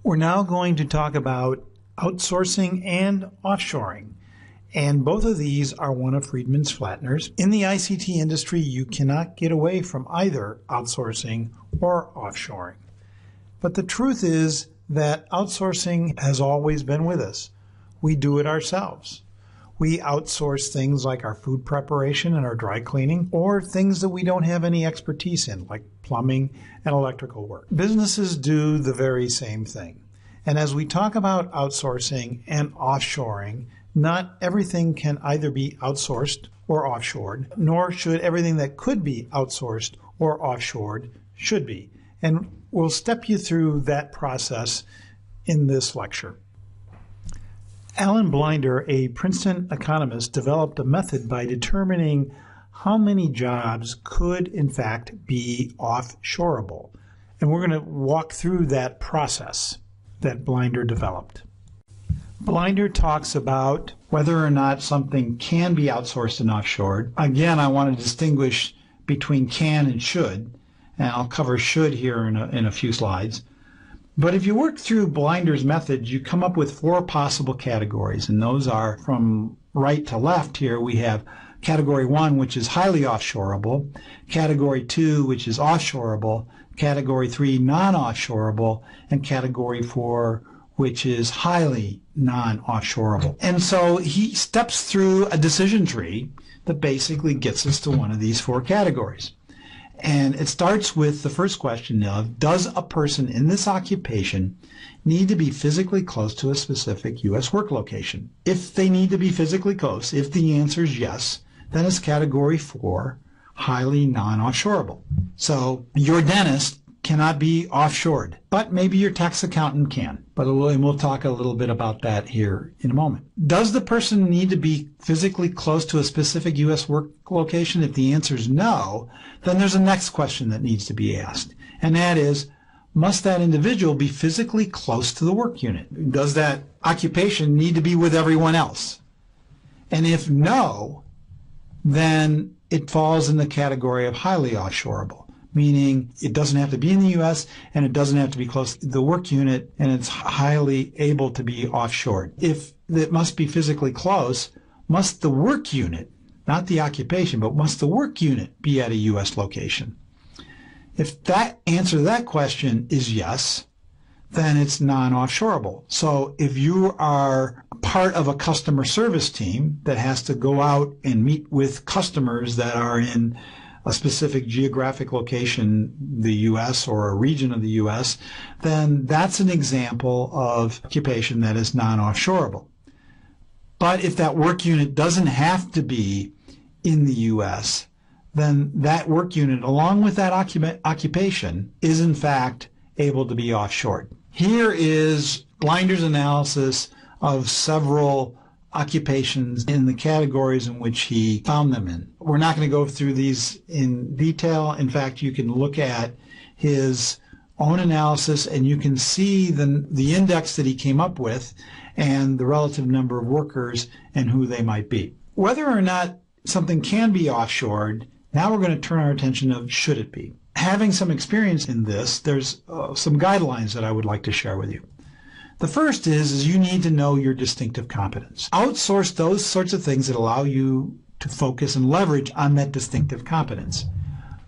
We're now going to talk about outsourcing and offshoring. And both of these are one of Friedman's flatteners. In the ICT industry, you cannot get away from either outsourcing or offshoring. But the truth is that outsourcing has always been with us. We do it ourselves. We outsource things like our food preparation and our dry cleaning, or things that we don't have any expertise in, like plumbing and electrical work. Businesses do the very same thing. And as we talk about outsourcing and offshoring, not everything can either be outsourced or offshored, nor should everything that could be outsourced or offshored should be. And we'll step you through that process in this lecture. Alan Blinder, a Princeton economist, developed a method by determining how many jobs could, in fact, be offshoreable. And we're going to walk through that process that Blinder developed. Blinder talks about whether or not something can be outsourced and offshored. Again, I want to distinguish between can and should, and I'll cover should here in a few slides. But if you work through Blinder's method, you come up with 4 possible categories, and those are from right to left here. We have Category 1, which is highly offshoreable, Category 2, which is offshoreable, Category 3, non-offshoreable, and Category 4, which is highly non-offshoreable. And so he steps through a decision tree that basically gets us to one of these 4 categories. And it starts with the first question of, does a person in this occupation need to be physically close to a specific U.S. work location? If they need to be physically close, if the answer is yes, then it's Category 4, highly non-offshoreable. So your dentist cannot be offshored, but maybe your tax accountant can. But we'll talk a little bit about that here in a moment. Does the person need to be physically close to a specific U.S. work location? If the answer is no, then there's a next question that needs to be asked, and that is, must that individual be physically close to the work unit? Does that occupation need to be with everyone else? And if no, then it falls in the category of highly offshoreable, meaning it doesn't have to be in the U.S. and it doesn't have to be close to the work unit, and it's highly able to be offshored. If it must be physically close, must the work unit, not the occupation, but must the work unit be at a U.S. location? If that answer to that question is yes, then it's non-offshoreable. So if you are part of a customer service team that has to go out and meet with customers that are in a specific geographic location, the U.S. or a region of the U.S., then that's an example of occupation that is non-offshoreable. But if that work unit doesn't have to be in the U.S., then that work unit, along with that occupation, is in fact able to be offshored. Here is Blinder's analysis of several occupations in the categories in which he found them in. We're not going to go through these in detail. In fact, you can look at his own analysis and you can see the index that he came up with and the relative number of workers and who they might be. Whether or not something can be offshored, now we're going to turn our attention of should it be. Having some experience in this, there's some guidelines that I would like to share with you. The first is you need to know your distinctive competence. Outsource those sorts of things that allow you to focus and leverage on that distinctive competence.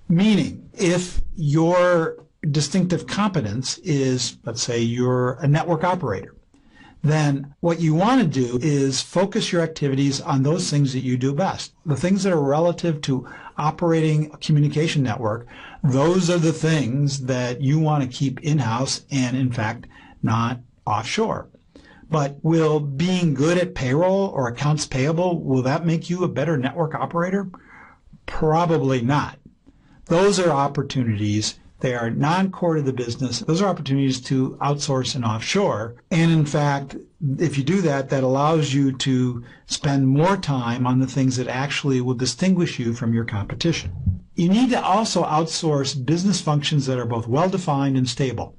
Meaning, if your distinctive competence is, let's say, you're a network operator, then what you want to do is focus your activities on those things that you do best. The things that are relative to operating a communication network, those are the things that you want to keep in-house and, in fact, not offshore. But will being good at payroll or accounts payable, will that make you a better network operator? Probably not. Those are opportunities. They are non-core to the business. Those are opportunities to outsource and offshore. And in fact, if you do that, that allows you to spend more time on the things that actually will distinguish you from your competition. You need to also outsource business functions that are both well-defined and stable.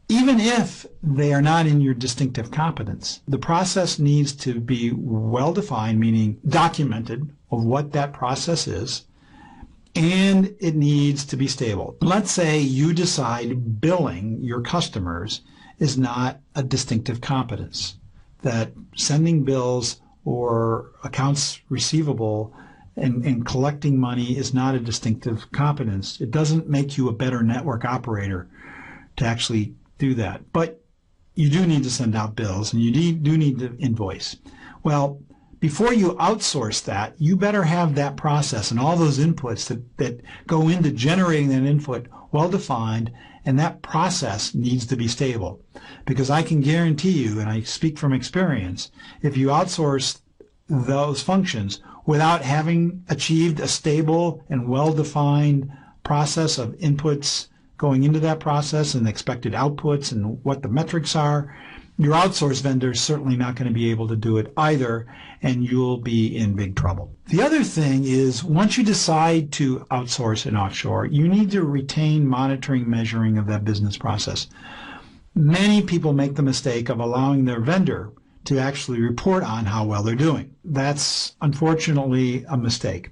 Even if they are not in your distinctive competence, the process needs to be well-defined, meaning documented of what that process is, and it needs to be stable. Let's say you decide billing your customers is not a distinctive competence, that sending bills or accounts receivable and collecting money is not a distinctive competence. It doesn't make you a better network operator to actually do that. But you do need to send out bills and you do need to invoice. Well, before you outsource that, you better have that process and all those inputs that go into generating that input well defined, and that process needs to be stable. Because I can guarantee you, and I speak from experience, if you outsource those functions without having achieved a stable and well-defined process of inputs going into that process and expected outputs and what the metrics are, your outsource vendor is certainly not going to be able to do it either, and you'll be in big trouble. The other thing is, once you decide to outsource and offshore, you need to retain monitoring, measuring of that business process. Many people make the mistake of allowing their vendor to actually report on how well they're doing. That's unfortunately a mistake.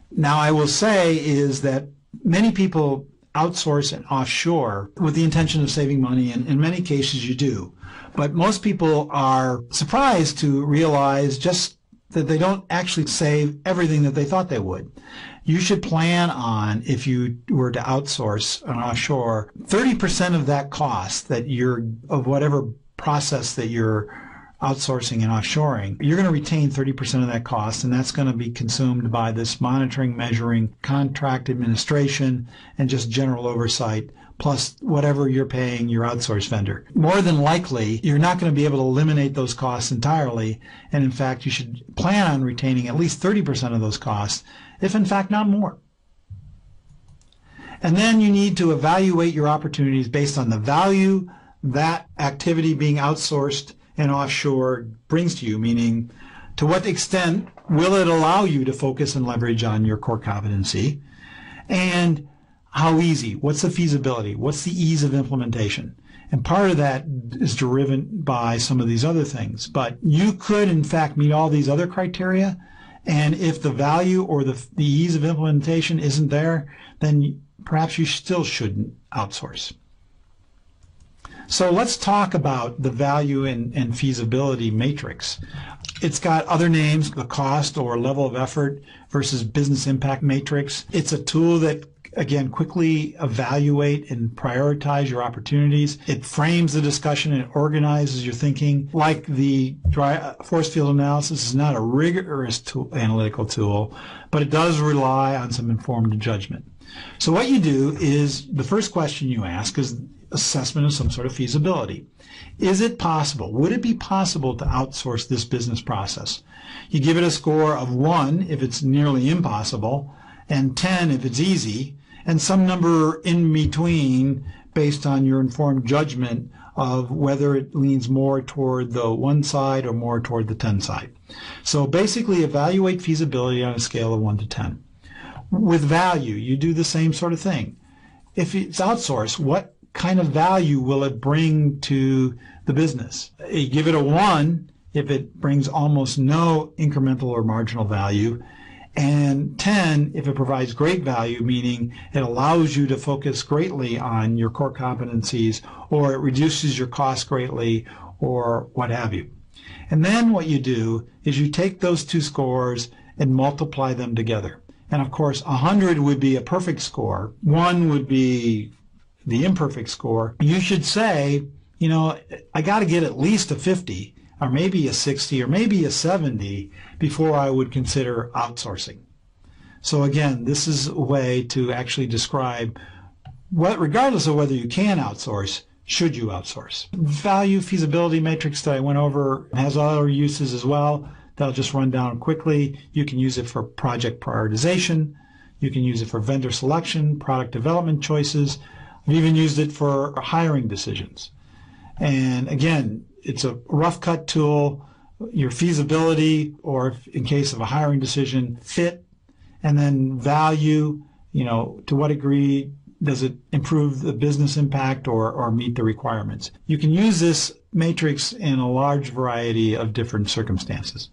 Now, I will say is that many people outsource and offshore with the intention of saving money, and in many cases you do. But most people are surprised to realize just that they don't actually save everything that they thought they would. You should plan on, if you were to outsource and offshore, 30% of that cost of whatever process that you're outsourcing and offshoring, you're going to retain 30% of that cost, and that's going to be consumed by this monitoring, measuring, contract administration, and just general oversight, plus whatever you're paying your outsource vendor. More than likely, you're not going to be able to eliminate those costs entirely, and in fact, you should plan on retaining at least 30% of those costs, if in fact not more. And then you need to evaluate your opportunities based on the value that activity being outsourced and offshore brings to you, meaning to what extent will it allow you to focus and leverage on your core competency, and how easy, what's the feasibility, what's the ease of implementation. And part of that is driven by some of these other things. But you could, in fact, meet all these other criteria, and if the value or the ease of implementation isn't there, then perhaps you still shouldn't outsource. So let's talk about the value and feasibility matrix. It's got other names, the cost or level of effort versus business impact matrix. It's a tool that, again, quickly evaluate and prioritize your opportunities. It frames the discussion and organizes your thinking. Like the force field analysis is not a rigorous analytical tool, but it does rely on some informed judgment. So what you do is, the first question you ask is assessment of some sort of feasibility. Is it possible? Would it be possible to outsource this business process? You give it a score of 1 if it's nearly impossible, and 10 if it's easy, and some number in between based on your informed judgment of whether it leans more toward the 1 side or more toward the 10 side. So basically evaluate feasibility on a scale of 1 to 10. With value, you do the same sort of thing. If it's outsourced, what kind of value will it bring to the business? You give it a 1 if it brings almost no incremental or marginal value, and 10 if it provides great value, meaning it allows you to focus greatly on your core competencies, or it reduces your costs greatly, or what have you. And then what you do is you take those two scores and multiply them together. And of course, 100 would be a perfect score. 1 would be the imperfect score. You should say, you know, I got to get at least a 50, or maybe a 60, or maybe a 70 before I would consider outsourcing. So again, this is a way to actually describe what, regardless of whether you can outsource, should you outsource. Value feasibility matrix that I went over has other uses as well that I'll just run down quickly. You can use it for project prioritization. You can use it for vendor selection, product development choices. I've even used it for hiring decisions. And again, it's a rough cut tool. Your feasibility, or in case of a hiring decision, fit, and then value, to what degree does it improve the business impact or meet the requirements. You can use this matrix in a large variety of different circumstances.